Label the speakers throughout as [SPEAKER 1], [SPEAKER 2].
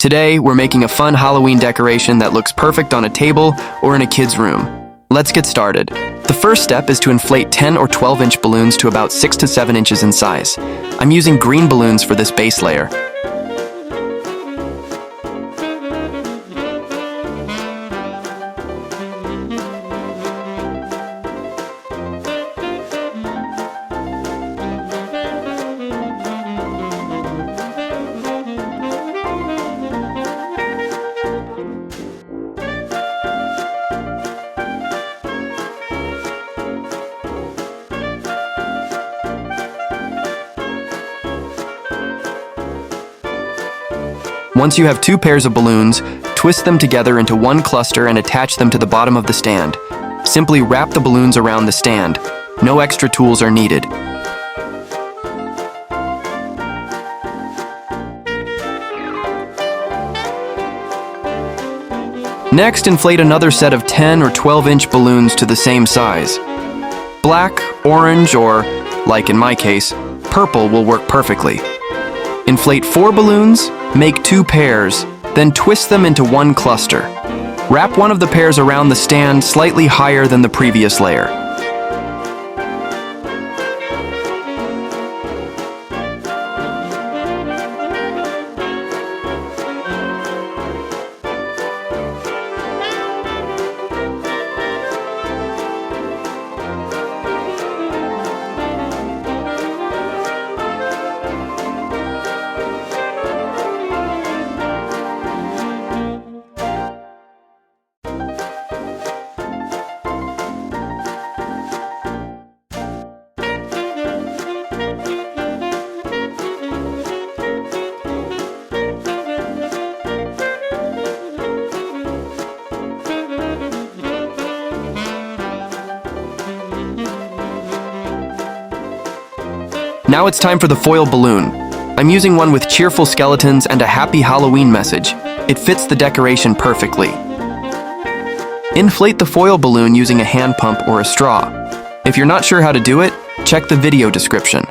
[SPEAKER 1] Today, we're making a fun Halloween decoration that looks perfect on a table or in a kid's room. Let's get started. The first step is to inflate 10 or 12-inch balloons to about 6 to 7 inches in size. I'm using green balloons for this base layer. Once you have 2 pairs of balloons, twist them together into one cluster and attach them to the bottom of the stand. Simply wrap the balloons around the stand. No extra tools are needed. Next, inflate another set of 10 or 12-inch balloons to the same size. Black, orange, or, like in my case, purple will work perfectly. Inflate 4 balloons, make 2 pairs, then twist them into one cluster. Wrap one of the pairs around the stand slightly higher than the previous layer. Now it's time for the foil balloon. I'm using one with cheerful skeletons and a happy Halloween message. It fits the decoration perfectly. Inflate the foil balloon using a hand pump or a straw. If you're not sure how to do it, check the video description.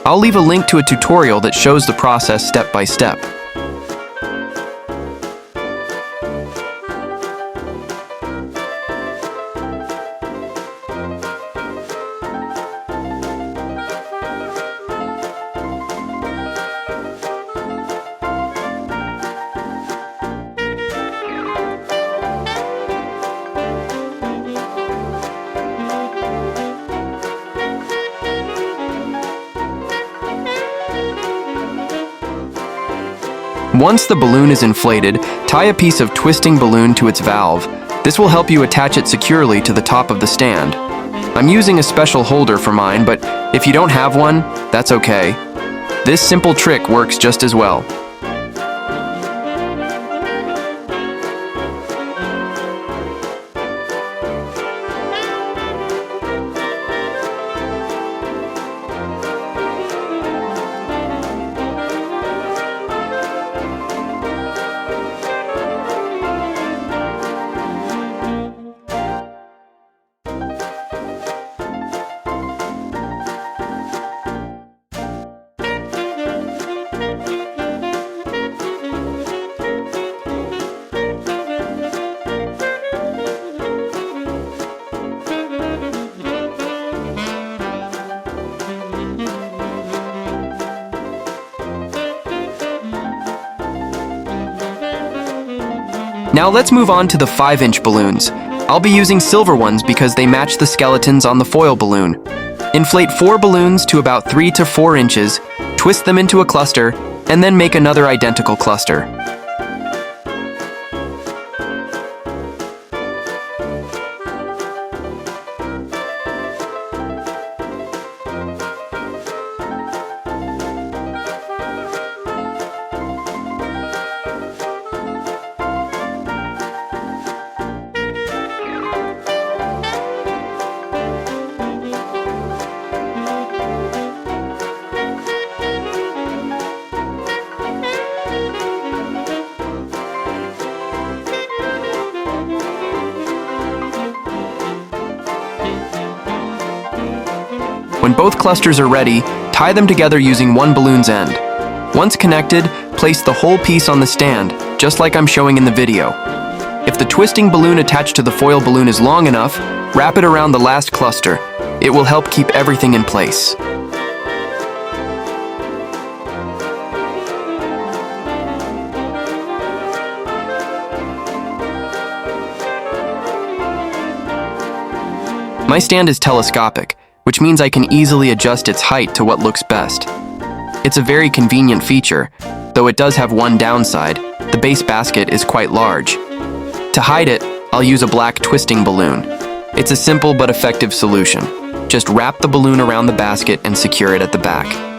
[SPEAKER 1] I'll leave a link to a tutorial that shows the process step by step. Once the balloon is inflated, tie a piece of twisting balloon to its valve. This will help you attach it securely to the top of the stand. I'm using a special holder for mine, but if you don't have one, that's okay. This simple trick works just as well. Now let's move on to the 5-inch balloons. I'll be using silver ones because they match the skeletons on the foil balloon. Inflate 4 balloons to about 3 to 4 inches, twist them into a cluster, and then make another identical cluster. When both clusters are ready, tie them together using one balloon's end. Once connected, place the whole piece on the stand. just like I'm showing in the video. If the twisting balloon attached to the foil balloon is long enough, wrap it around the last cluster. It will help keep everything in place. My stand is telescopic, which means I can easily adjust its height to what looks best. It's a very convenient feature, though it does have one downside. The base basket is quite large. To hide it, I'll use a black twisting balloon. It's a simple but effective solution. Just wrap the balloon around the basket and secure it at the back.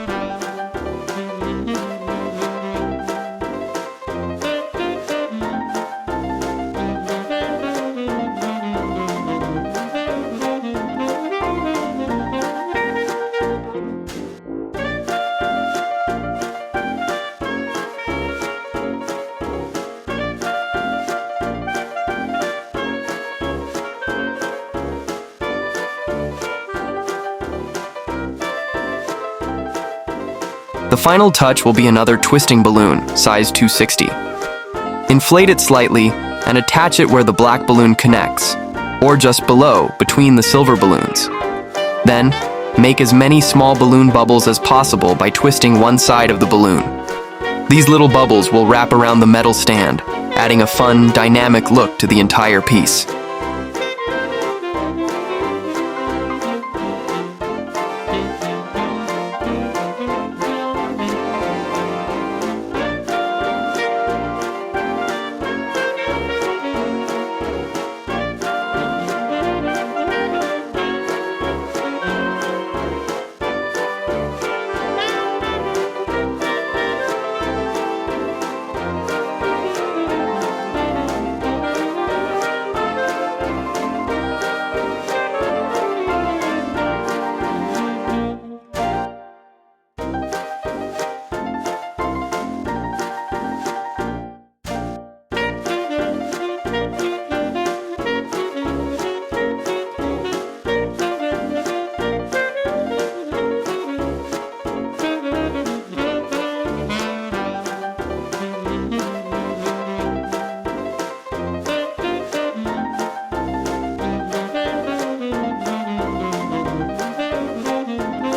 [SPEAKER 1] The final touch will be another twisting balloon, size 260. Inflate it slightly and attach it where the black balloon connects, or just below, between the silver balloons. Then, make as many small balloon bubbles as possible by twisting one side of the balloon. These little bubbles will wrap around the metal stand, adding a fun, dynamic look to the entire piece.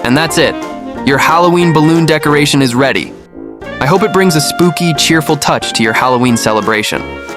[SPEAKER 1] And that's it. Your Halloween balloon decoration is ready. I hope it brings a spooky, cheerful touch to your Halloween celebration.